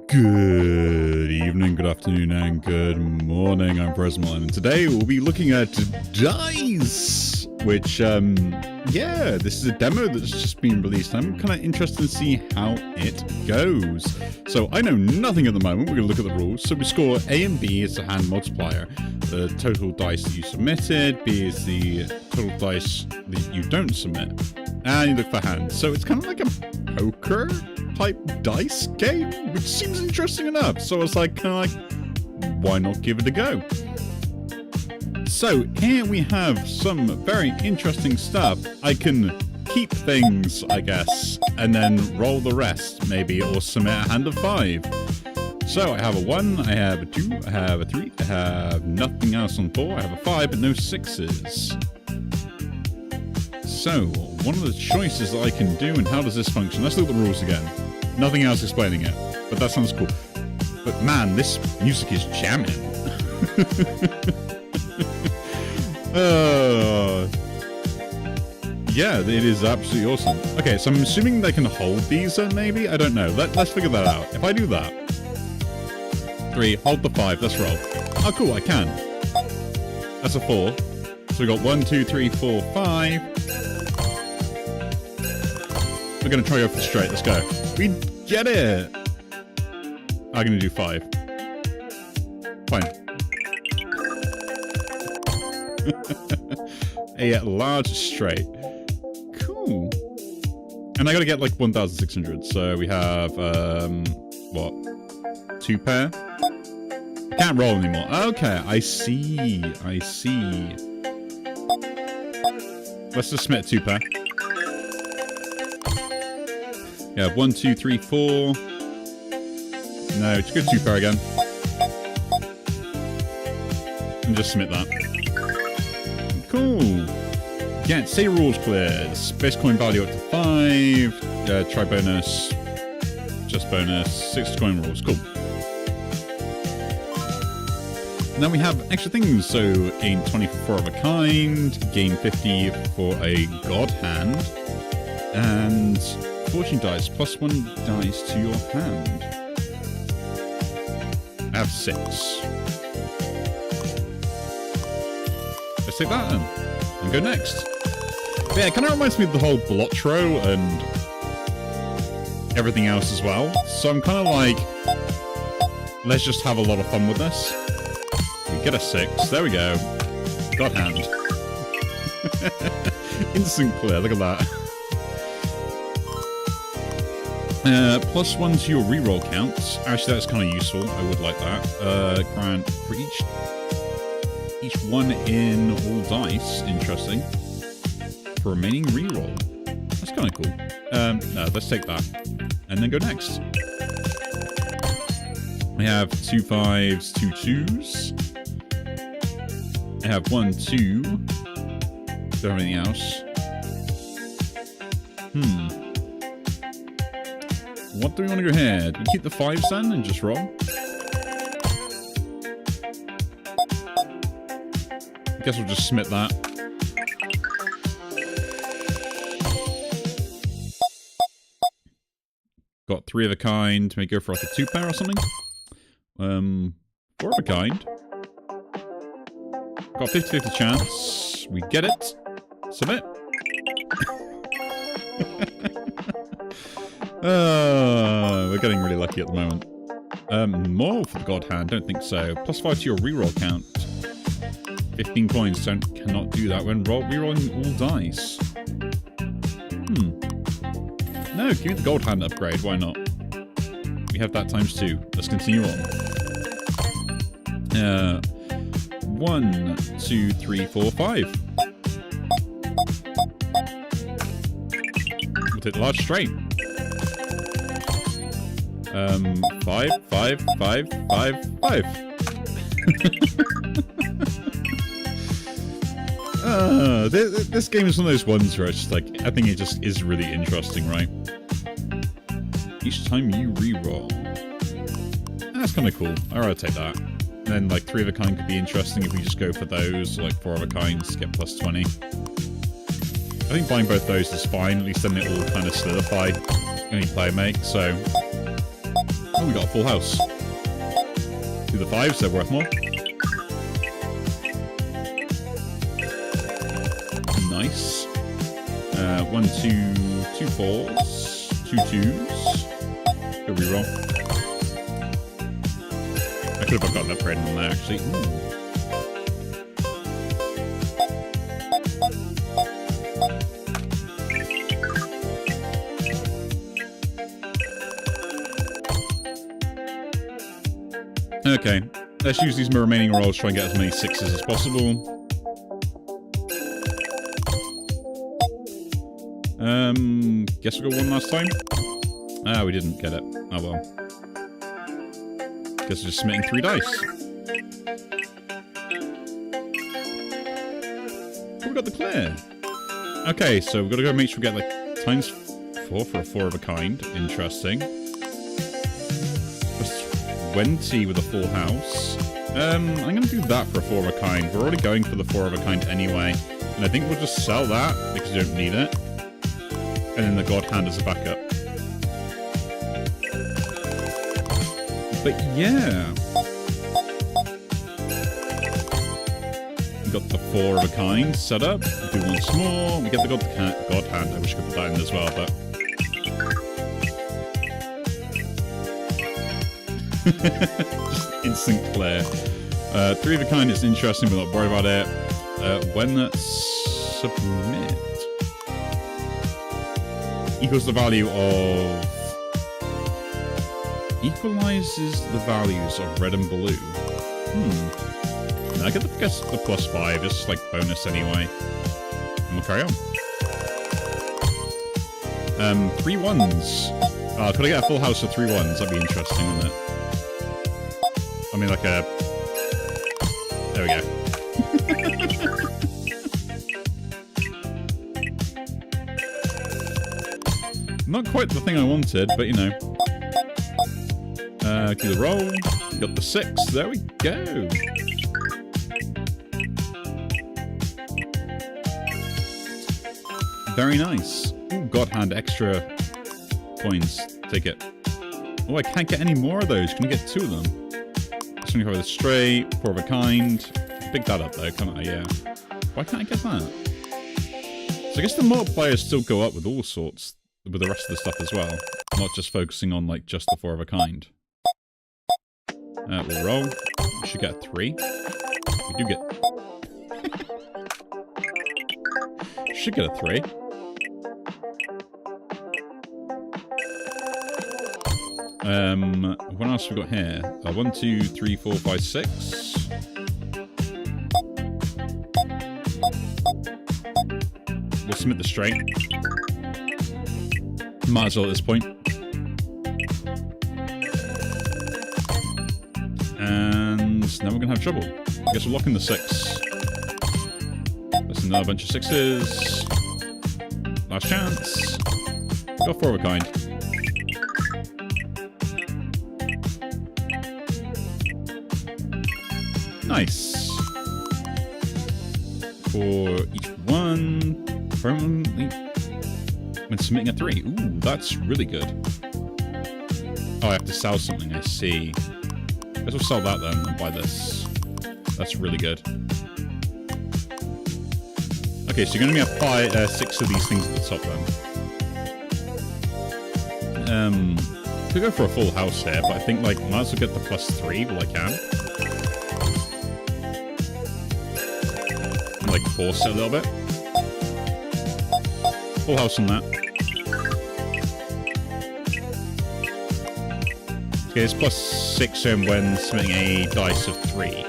Good evening, good afternoon, and good morning. I'm Presmal, and today we'll be looking at Dice, which, yeah, this is a demo that's just been released. I'm kind of interested to see how it goes. So I know nothing at the moment. We're going to look at the rules. So we score A and B as a hand multiplier. The total dice that you submitted, B is the total dice that you don't submit. And you look for hands. So it's kind of like a poker type dice game, which seems interesting enough. So I was like, kind of like, why not give it a go? So here we have some very interesting stuff. I can keep things, I guess, and then roll the rest, maybe, or submit a hand of 5. So I have a 1, I have a 2, I have a 3, I have nothing else on 4, I have a 5, but no 6s. So, one of the choices that I can do, and how does this function? Let's look at the rules again. Nothing else explaining it, but that sounds cool. But man, this music is jamming. Yeah, it is absolutely awesome. Okay, so I'm assuming they can hold these then, maybe? I don't know. Let's figure that out. If I do that. 3, hold the 5, let's roll. Oh, cool, I can. That's a 4. So we got 1, 2, 3, 4, 5. We're going to try go for straight. Let's go. We get it. I'm going to do 5. Fine. A large straight. Cool. And I got to get like 1,600. So we have, what? 2 pair? I can't roll anymore. Okay, I see. I see. Let's just submit 2 pair. Yeah, 1, 2, 3, 4. No, just go 2 pair again. And just submit that. Cool. Get say rules clears. Base coin value up to 5. Try bonus. Just bonus. 6 coin rules. Cool. Now we have extra things. So gain 20 for 4 of a kind. Gain 50 for a god hand. And fortune dice, plus 1 dice to your hand. I have 6. Let's take that then, and go next. But yeah, it kind of reminds me of the whole Blotro and everything else as well. So I'm kind of like, let's just have a lot of fun with this. We get a 6, there we go. God hand. Instant clear, look at that. Plus 1 to your reroll counts. Actually, that's kind of useful. I would like that. Grant for each one in all dice. Interesting. For remaining reroll. That's kind of cool. No, let's take that. And then go next. I have 2 5s, 2 2s. I have 1 2. Don't have anything else. What do we want to go here? Do we keep the 5s then and just roll? I guess we'll just submit that. Got 3 of a kind. May go for like a 2 pair or something. 4 of a kind. Got 50-50 chance. We get it. Submit. We're getting really lucky at the moment. More for the god hand, don't think so. Plus 5 to your reroll count. 15 coins, cannot do that when rerolling all dice. No, give me the gold hand upgrade, why not? We have that times 2. Let's continue on. 1, 2, 3, 4, 5. We'll take the large straight. 5, 5, 5, 5, 5. This game is one of those ones where it's just like, I think it just is really interesting, right? Each time you re-roll. That's kind of cool. I'd rather take that. And then, like, 3 of a kind could be interesting if we just go for those, like 4 of a kinds, get plus 20. I think buying both those is fine, at least then it will kind of solidify any play make, so Oh, we got a full house. Do the 5s, they're worth more. Nice. 1, 2, 2 4s, 2 2s. Go reroll. I could have gotten an upgrade on there actually. Ooh. Okay, let's use these remaining rolls to try and get as many 6s as possible. Guess we'll go one last time? Ah, we didn't get it. Oh well. Guess we're just submitting 3 dice. Oh, we got the clear. Okay, so we've got to go make sure we get like times 4 for a 4 of a kind. Interesting. 20 with a full house. I'm going to do that for a 4 of a kind. We're already going for the 4 of a kind anyway. And I think we'll just sell that because we don't need it. And then the God Hand as a backup. But yeah. We got the 4 of a kind set up. Do once more. We get the God Hand. I wish I could put that in as well, but... just instant clear. 3 of a kind is interesting, but not worried about it. When that's submit equals the value of equalizes the values of red and blue. I guess the +5 is like bonus anyway. And we'll carry on. 3 1s. Could I get a full house of 3 1s? That'd be interesting, wouldn't it? I mean, like a... There we go. Not quite the thing I wanted, but you know. Do the roll. Got the 6. There we go. Very nice. Ooh, God Hand, extra coins. Take it. Oh, I can't get any more of those. Can you get 2 of them? 25 with a straight, 4 of a kind. Pick that up though, come on, yeah. Why can't I get that? So I guess the multipliers still go up with all sorts, with the rest of the stuff as well. Not just focusing on like just the 4 of a kind. We'll roll. We should get a 3. We do get... should get a 3. What else we got here? 1, 2, 3, 4, 5, 6. We'll submit the straight. Might as well at this point. And now we're gonna have trouble. I guess we'll lock in the 6. That's another bunch of 6s. Last chance. Got 4 of a kind. Nice. For each one, permanently when submitting a 3. Ooh, that's really good. Oh, I have to sell something, I see. I guess we'll sell that then and buy this. That's really good. Okay, so you're going to have 6 of these things at the top then. Could go for a full house here, but I think like might as well get the +3 while I can. Like force it a little bit. Full house on that. Okay, it's +6 when submitting a dice of 3.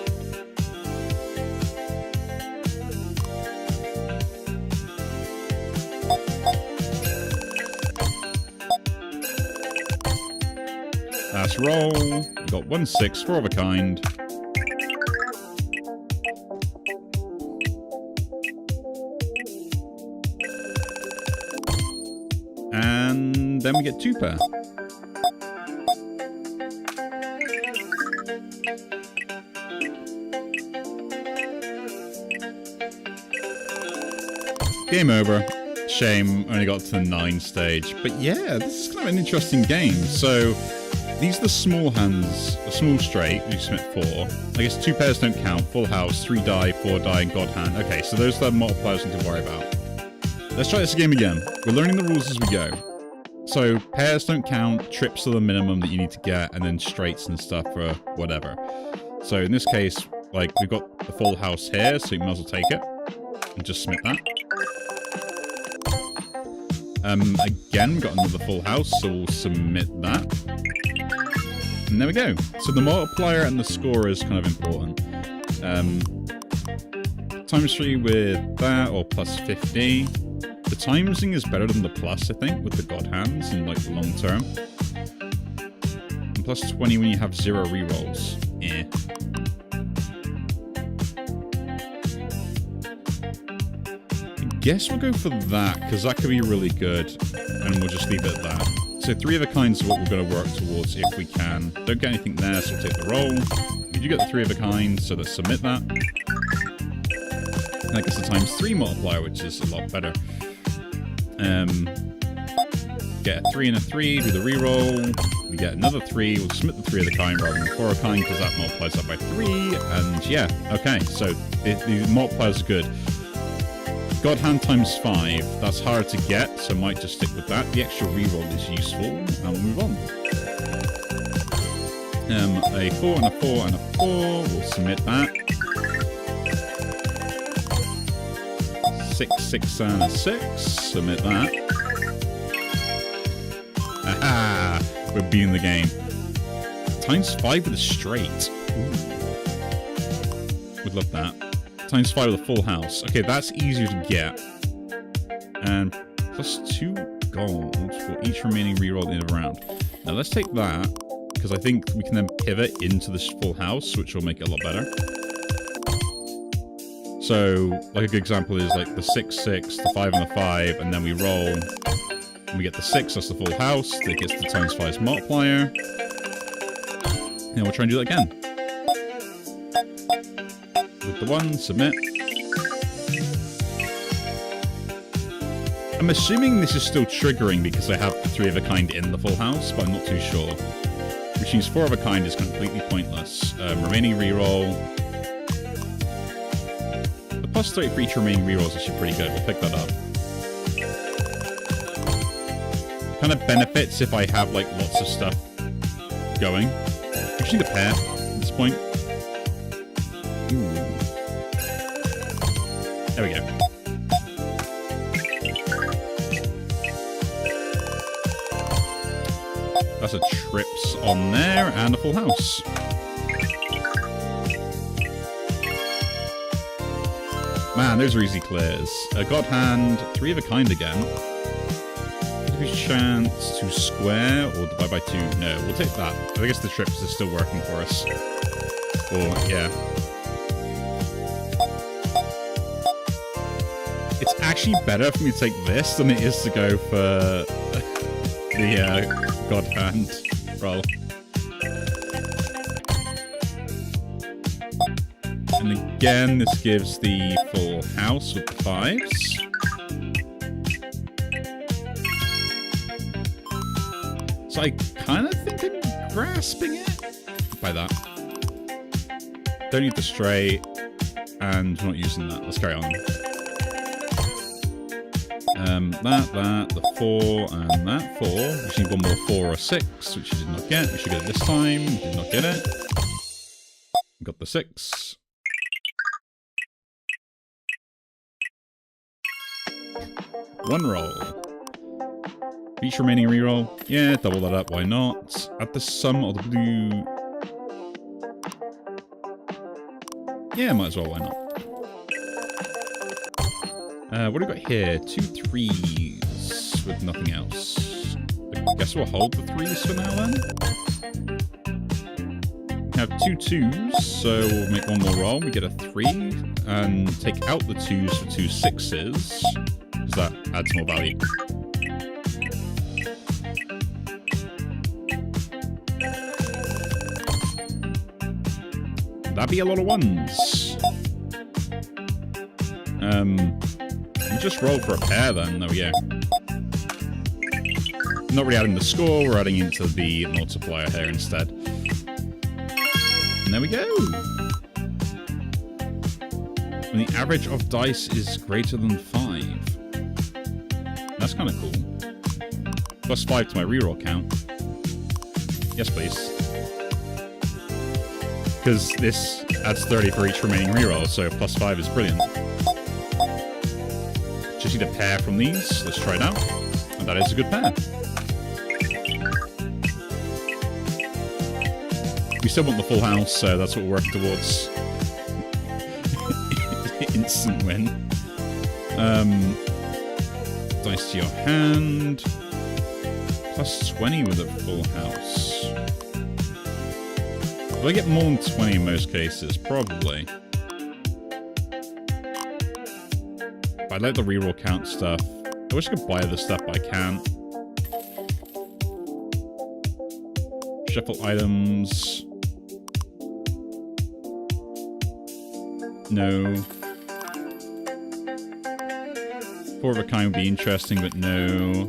Last roll. We got 1 6, 4 of a kind. And then we get 2 pair. Game over. Shame, only got to the 9 stage. But yeah, this is kind of an interesting game. So, these are the small hands, a small straight, you submit 4. I guess 2 pairs don't count, full house, 3 die, 4 die, and god hand. Okay, so those are the multipliers we need to worry about. Let's try this game again. We're learning the rules as we go. So pairs don't count, trips are the minimum that you need to get, and then straights and stuff for whatever. So in this case, like, we've got the full house here, so you might as well take it and just submit that. Again, we've got another full house, so we'll submit that. And there we go. So the multiplier and the score is kind of important. Times 3 with that, or plus 50. The timesing is better than the plus, I think, with the god hands in, like, the long term. And plus 20 when you have 0 rerolls. Eh. I guess we'll go for that, because that could be really good. And we'll just leave it at that. So 3 of a kind is what we're going to work towards if we can. Don't get anything there, so we'll take the roll. We do get the 3 of a kind, so let's submit that. And that gets the times 3 multiplier, which is a lot better. Get a 3 and a 3, do the reroll. We get another 3, we'll submit the 3 of the kind rather than 4 of a kind, because that multiplies up by 3. And yeah, okay, so the multipliers are good. God hand times 5, that's hard to get, so I might just stick with that. The extra reroll is useful, and we'll move on. A 4 and a 4 and a 4, we'll submit that. 6, 6 and a 6, submit that. Aha! We're beating the game. Times 5 with a straight. Ooh. Would love that. Times 5 with a full house. Okay, that's easier to get. And plus 2 gold for each remaining reroll in a round. Now let's take that, because I think we can then pivot into this full house, which will make it a lot better. So, like a good example is like the 6, 6, the 5 and the 5, and then we roll, and we get the 6, that's the full house, that gets the times 5's multiplier. And we'll try and do that again. With the 1, submit. I'm assuming this is still triggering because I have the 3 of a kind in the full house, but I'm not too sure. Which means 4 of a kind is completely pointless. Remaining reroll. The plus 3 for each remaining reroll is actually pretty good. We'll pick that up. Kind of benefits if I have like lots of stuff going. I just need a pair at this point. Ooh. There we go. That's a trips on there and a full house. Man, those are easy clears. A god hand, 3 of a kind again. Increase chance to square or divide by 2. No, we'll take that. I guess the trips is still working for us. Or, yeah. It's actually better for me to take this than it is to go for the god hand roll. And again, this gives the full house with the 5s. So I kind of think I'm grasping it by that. Don't need the straight, and we're not using that. Let's carry on. The 4, and that 4. We just need one more 4 or 6, which we did not get. We should get it this time. We did not get it. We got the 6. One roll. Each remaining reroll. Yeah, double that up. Why not? Add the sum of the blue. Yeah, might as well. Why not? What do we got here? 2 3s with nothing else. I guess we'll hold the 3s for now then. We have 2 2s, so we'll make one more roll. We get a 3 and take out the 2s for 2 6s. Because that adds more value. That'd be a lot of 1s. We just roll for a pair then. There we go. not really adding the score, we're adding into the multiplier here instead. And there we go. When the average of dice is greater than 5. That's kind of cool. Plus 5 to my reroll count. Yes, please. Because this adds 30 for each remaining reroll, so plus 5 is brilliant. Just need a pair from these. Let's try it out. And that is a good pair. We still want the full house, so that's what we're working towards. Instant win. Dice to your hand. Plus 20 with a full house. Will I get more than 20 in most cases? Probably. But I like the reroll count stuff. I wish I could buy this stuff, but I can't. Shuffle items. No. 4 of a kind would be interesting, but no.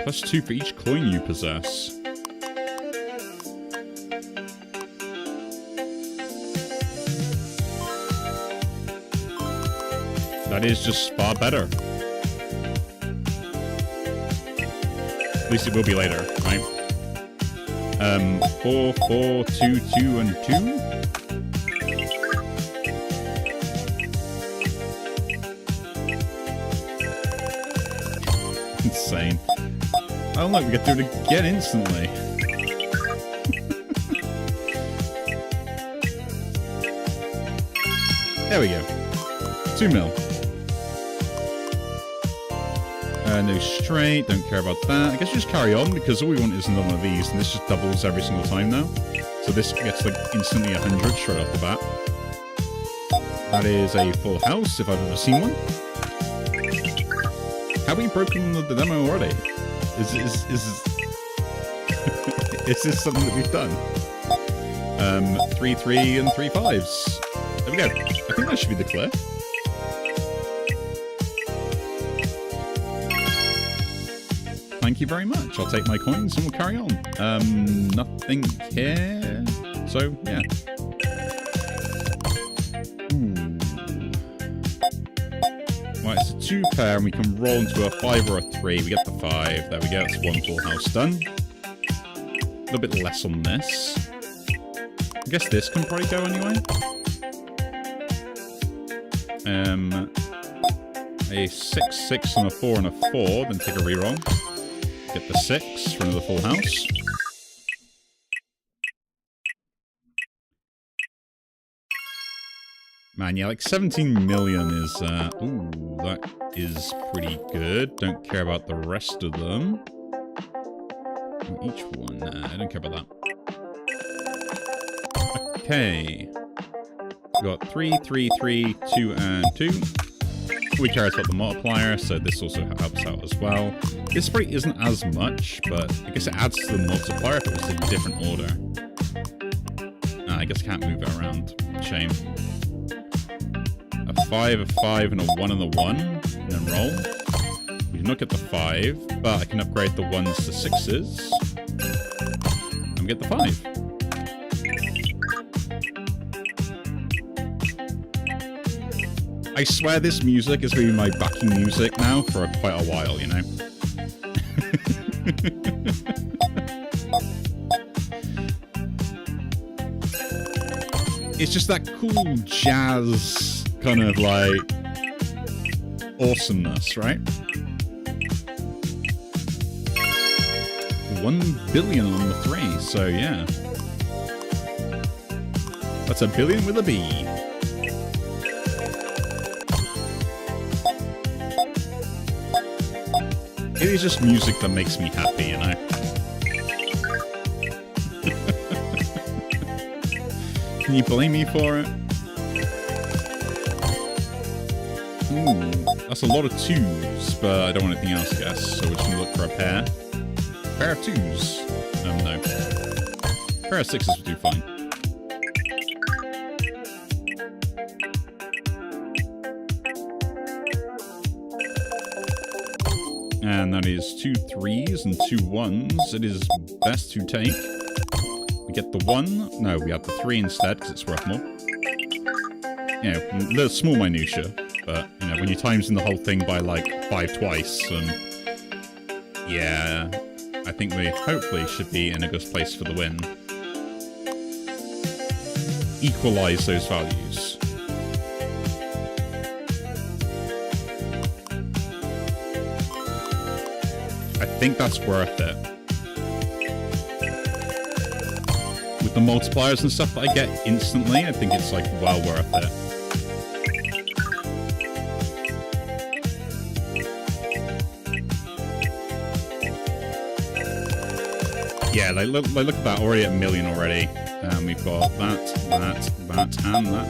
Plus 2 for each coin you possess. That is just far better. At least it will be later, right? 4, 4, 2, 2, and 2? Insane. Oh look, we get through it again instantly. There we go. 2 mil. No straight, don't care about that. I guess just carry on, because all we want is another one of these, and this just doubles every single time now. So this gets like instantly 100 straight off the bat. That is a full house, if I've ever seen one. Have we broken the demo already? Is this something that we've done? 3, 3, and 3 5s. There we go. I think that should be the clear. Thank you very much. I'll take my coins and we'll carry on. Nothing here. So, yeah. Ooh. Right, it's a 2 pair and we can roll into a 5 or a 3. We get the 5. There we go. That's 1 full house done. A little bit less on this. I guess this can probably go anyway. A 6, 6, and a 4 and a 4. Then take a reroll. Get the 6 for another full house. Man, yeah, like 17 million is, ooh, that is pretty good. Don't care about the rest of them. Each one, I don't care about that. Okay. We got 3, 3, 3, 2, and 2. We care about the multiplier, so this also helps out as well. This probably isn't as much, but I guess it adds to the multiplier if it was in a different order. I guess I can't move it around. Shame. A 5, a 5, and a 1 and a 1. And then roll. We do not get the 5, but I can upgrade the 1s to 6s. And we get the 5. I swear this music is going to be my backing music now for quite a while, you know? It's just that cool jazz kind of like awesomeness, right? 1 billion on the 3, so yeah. That's a billion with a B. It is just music that makes me happy, you know? Can you blame me for it? Ooh, that's a lot of 2s, but I don't want anything else, I guess. So we're just going to look for a pair. Pair of 2s. No. Pair of 6s would do fine. And that is 2 3s and 2 1s. It is best to take. We get the 1. No, we have the 3 instead, because it's worth more. You know, little small minutia. But, you know, when you're timesing the whole thing by, like, 5 twice, yeah, I think we hopefully should be in a good place for the win. Equalize those values. I think that's worth it. With the multipliers and stuff that I get instantly, I think it's, like, well worth it. Yeah, like look at that, already at 1 million already. We've got that, and that, and that.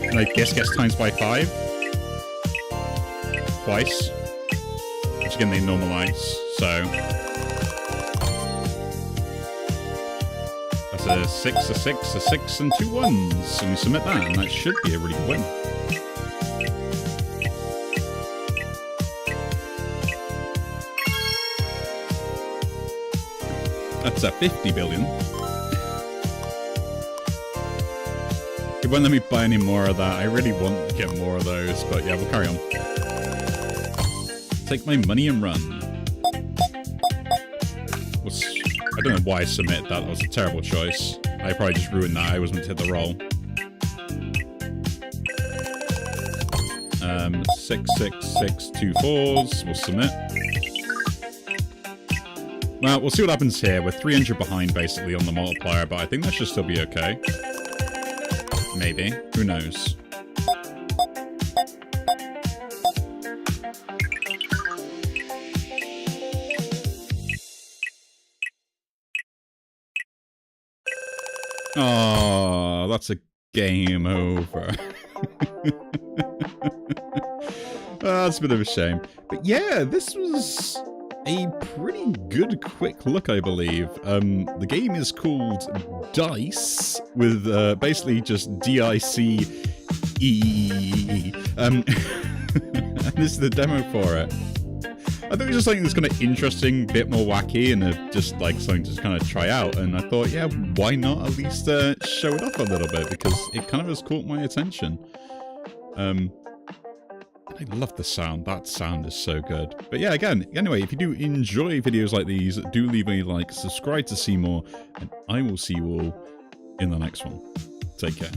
And I guess gets times by 5. Twice. Which again, they normalize, so... That's a 6, a 6, a 6, and 2 1s. And we submit that, and that should be a really good win. That's a 50 billion. It won't let me buy any more of that. I really want to get more of those, but yeah, we'll carry on. Take my money and run. I don't know why I submit that. That was a terrible choice. I probably just ruined that. I was meant to hit the roll. 6, 6, 6, 2 4s. We'll submit. Well, we'll see what happens here. We're 300 behind, basically, on the multiplier, but I think that should still be okay. Maybe. Who knows? Oh, that's a game over. That's a bit of a shame. But yeah, this was a pretty good quick look, I believe. The game is called Diceeee, with basically just Diceeee. And this is the demo for it. I thought it was just something that's kind of interesting, bit more wacky, and just like something to kind of try out. And I thought, yeah, why not at least show it off a little bit, because it kind of has caught my attention. I love the sound. That sound is so good. But yeah, again, anyway, if you do enjoy videos like these, do leave a like, subscribe to see more, and I will see you all in the next one. Take care.